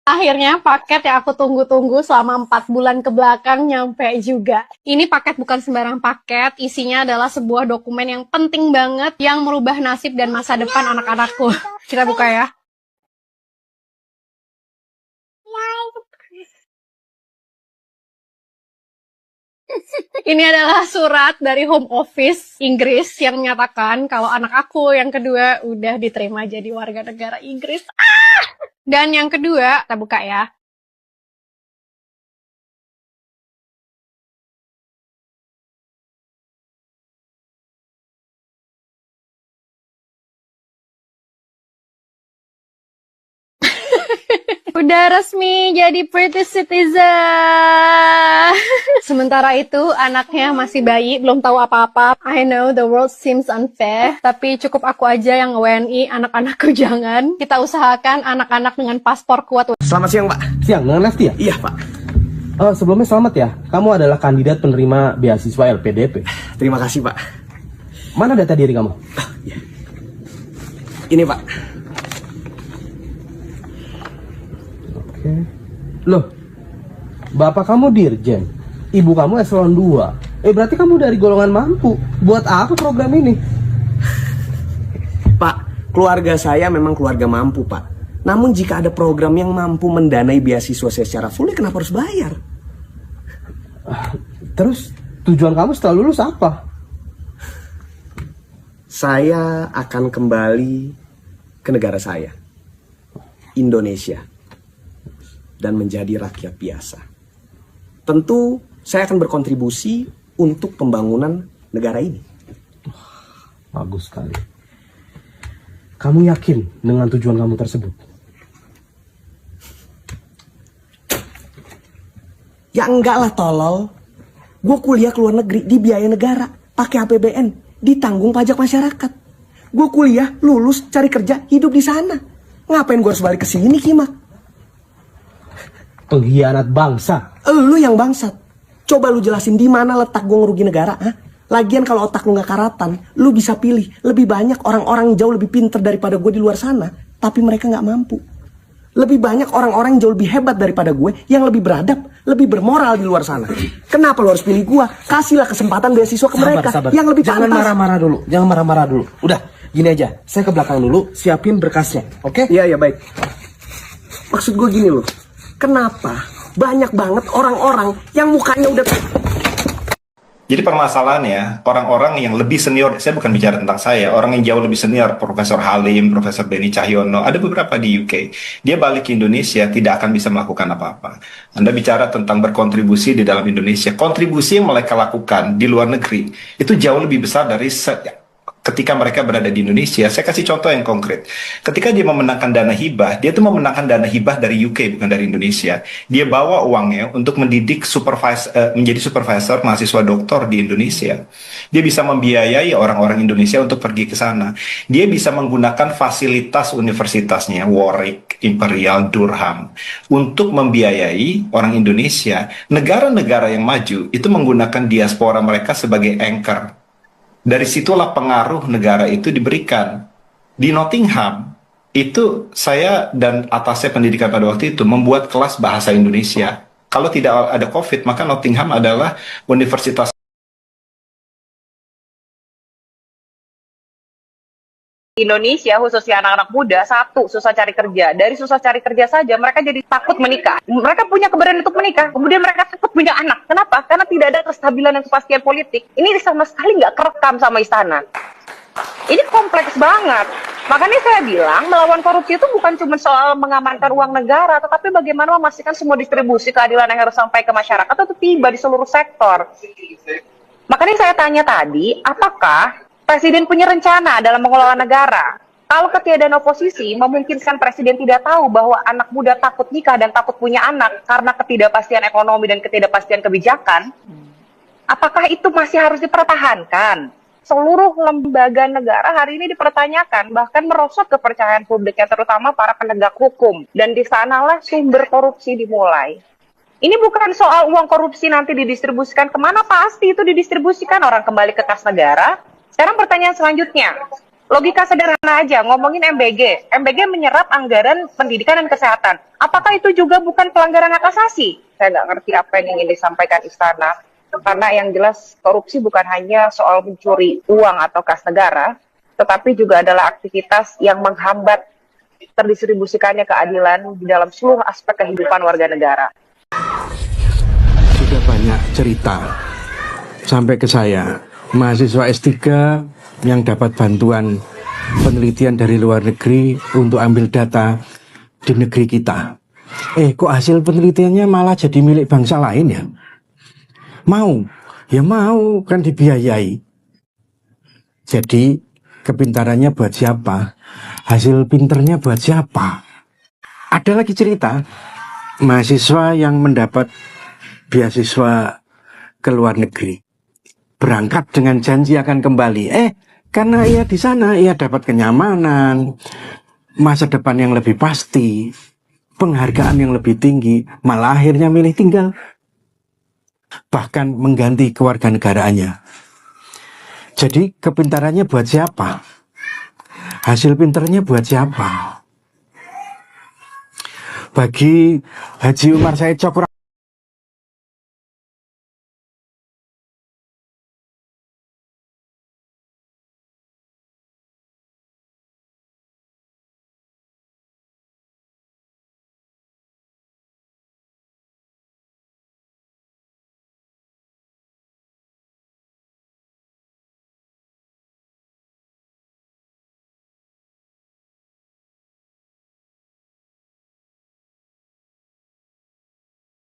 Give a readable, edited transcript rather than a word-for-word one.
Akhirnya paket yang aku tunggu-tunggu selama 4 bulan ke belakang nyampe juga. Ini paket bukan sembarang paket, isinya adalah sebuah dokumen yang penting banget yang merubah nasib dan masa depan anak-anakku. Kita buka ya. Ini adalah surat dari Home Office Inggris yang menyatakan kalau anak aku yang kedua udah diterima jadi warga negara Inggris. Dan yang kedua, kita buka ya. Udah resmi jadi British citizen. Sementara itu anaknya masih bayi, belum tahu apa-apa. I know the world seems unfair, tapi cukup aku aja yang WNI, anak-anakku jangan. Kita usahakan anak-anak dengan paspor kuat. Selamat siang, Pak. Siang, dengan Lesti ya? Iya, Pak. Sebelumnya selamat ya, kamu adalah kandidat penerima beasiswa LPDP. Terima kasih, Pak. Mana data diri kamu? Iya. Ini, Pak. Oke. Loh, bapak kamu dirjen, ibu kamu eselon 2. Berarti kamu dari golongan mampu. Buat apa program ini? Pak, keluarga saya memang keluarga mampu, Pak. Namun jika ada program yang mampu mendanai beasiswa saya secara full, kenapa harus bayar? Terus, tujuan kamu setelah lulus apa? Saya akan kembali ke negara saya, Indonesia, dan menjadi rakyat biasa. Tentu saya akan berkontribusi untuk pembangunan negara ini. Bagus sekali. Kamu yakin dengan tujuan kamu tersebut? Ya enggak lah, tolol. Gue kuliah ke luar negeri, dibiayai negara, pakai APBN, ditanggung pajak masyarakat. Gue kuliah, lulus, cari kerja, hidup di sana. Ngapain gue harus balik ke sini, Kimak? Pengkhianat bangsa. Lu yang bangsat. Coba lu jelasin di mana letak gue ngerugi negara, ha? Lagian kalau otak lu nggak karatan, lu bisa pilih lebih banyak orang-orang jauh lebih pinter daripada gue di luar sana, tapi mereka nggak mampu. Lebih banyak orang-orang jauh lebih hebat daripada gue yang lebih beradab, lebih bermoral di luar sana. Kenapa lu harus pilih gue? Kasihlah kesempatan beasiswa ke mereka yang lebih Jangan pantas. marah-marah dulu. Jangan marah-marah dulu. Udah, gini aja. Saya ke belakang dulu, siapin berkasnya. Oke? Iya, baik. Maksud gue gini loh. Kenapa banyak banget orang-orang yang mukanya udah... Jadi permasalahannya, orang-orang yang lebih senior, saya bukan bicara tentang saya, orang yang jauh lebih senior, Profesor Halim, Profesor Beni Cahyono, ada beberapa di UK. Dia balik ke Indonesia, tidak akan bisa melakukan apa-apa. Anda bicara tentang berkontribusi di dalam Indonesia. Kontribusi yang mereka lakukan di luar negeri, itu jauh lebih besar dari ketika mereka berada di Indonesia. Saya kasih contoh yang konkret. Ketika dia memenangkan dana hibah, dia tuh memenangkan dana hibah dari UK, bukan dari Indonesia. Dia bawa uangnya untuk mendidik menjadi supervisor mahasiswa doktor di Indonesia. Dia bisa membiayai orang-orang Indonesia untuk pergi ke sana. Dia bisa menggunakan fasilitas universitasnya, Warwick, Imperial, Durham, untuk membiayai orang Indonesia. Negara-negara yang maju itu menggunakan diaspora mereka sebagai anchor. Dari situlah pengaruh negara itu diberikan. Di Nottingham, itu saya dan atasnya pendidikan pada waktu itu membuat kelas bahasa Indonesia. Kalau tidak ada COVID, maka Nottingham adalah universitas Indonesia, khususnya anak-anak muda, satu, susah cari kerja. Dari susah cari kerja saja, mereka jadi takut menikah. Mereka punya keberanian untuk menikah, kemudian mereka takut punya anak. Kenapa? Karena tidak ada kestabilan dan kepastian politik. Ini sama sekali nggak kerekam sama istana. Ini kompleks banget. Makanya saya bilang, melawan korupsi itu bukan cuma soal mengamankan uang negara, tetapi bagaimana memastikan semua distribusi keadilan yang harus sampai ke masyarakat itu tiba di seluruh sektor. Makanya saya tanya tadi, apakah Presiden punya rencana dalam mengelola negara? Kalau ketiadaan oposisi memungkinkan Presiden tidak tahu bahwa anak muda takut nikah dan takut punya anak karena ketidakpastian ekonomi dan ketidakpastian kebijakan, apakah itu masih harus dipertahankan? Seluruh lembaga negara hari ini dipertanyakan, bahkan merosot kepercayaan publiknya, terutama para penegak hukum. Dan di sanalah sumber korupsi dimulai. Ini bukan soal uang korupsi nanti didistribusikan kemana, pasti itu didistribusikan orang kembali ke kas negara. Sekarang pertanyaan selanjutnya, Logika sederhana aja, ngomongin MBG. MBG menyerap anggaran pendidikan dan kesehatan. Apakah itu juga bukan pelanggaran hak asasi? Saya nggak ngerti apa yang ingin disampaikan istana. Karena yang jelas korupsi bukan hanya soal mencuri uang atau kas negara, tetapi juga adalah aktivitas yang menghambat terdistribusikannya keadilan di dalam seluruh aspek kehidupan warga negara. Sudah banyak cerita sampai ke saya, mahasiswa S3 yang dapat bantuan penelitian dari luar negeri untuk ambil data di negeri kita. Kok hasil penelitiannya malah jadi milik bangsa lain ya? Mau? Ya mau, kan dibiayai. Jadi kepintarannya buat siapa? Hasil pinternya buat siapa? Ada lagi cerita mahasiswa yang mendapat beasiswa ke luar negeri, berangkat dengan janji akan kembali. Karena ia di sana ia dapat kenyamanan, masa depan yang lebih pasti, penghargaan yang lebih tinggi, malah akhirnya milih tinggal, bahkan mengganti kewarganegaraannya. Jadi kepintarannya buat siapa? Hasil pinternya buat siapa? Bagi Haji Umar Said Cokro